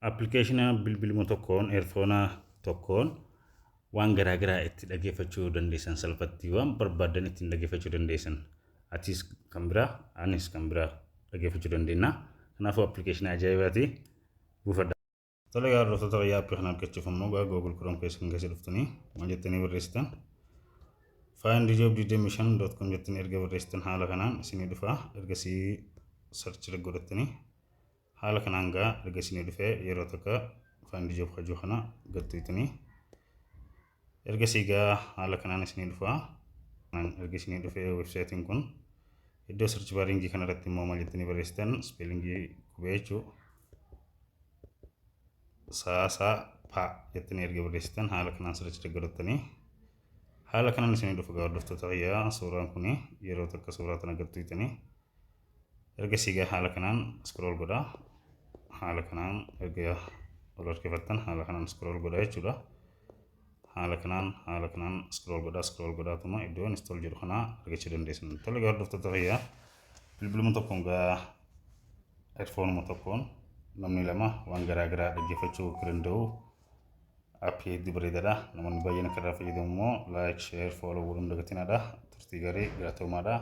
appilikeeshina bilbiluma tokkoon eerfoona tokkoon waan garaagaraa itti dhaggeeffachuu dandeessan salphatti waan barbaadan ittiin dhaggeeffachuu dandeessan atis kan biraa anis kan biraa dhaggeeffachuu dandeenya kanaafuu appilikeeshina ajaa'ibaati buufadha. Tole hordoftoota fayyaa appii kana argachuuf immoo Google Chrome keessa dhuftanii maal jettanii barreessitan findjob25.com jettanii erga barreessitan haala kanaan isinii dhufa ergasii search godhattanii haala kanaan erga isinii dhufee yeroo tokko findjob hojii kana gattuutanii ergasii haala kanaan isinii dhufa erga isinii dhufee websaayitiin kun iddoo search baringii kanarratti immoo maal jettanii barreessitan spellingii qubee jechuudha. Sasa pa jettanii erga barreessitan haala kanaan search godhattanii haala kanaan isinii dhufa hordoftoota fayyaa suuraan kun yeroo tokko suuraa kana gattuutanii ergasii haala kanaan scroll godhaa haala kanaan erga ol harkifattan haala kanaan scroll godhaa jechuudha. Haala kanaan scroll godhaa tuma iddoo install jedhu kana argachuu dandeessan. Tole hordoftoota fayyaa bilbiluma tokkoon headphone tokkoon namni lama waan garaagaraa dhaggeeffachuu danda'u appii hedduu bareedaadha. Namoonni baay'een akka irraa fayyadamu immoo like, share, follow godhuun dagatinadha. Turtii gaarii galatoomaadha.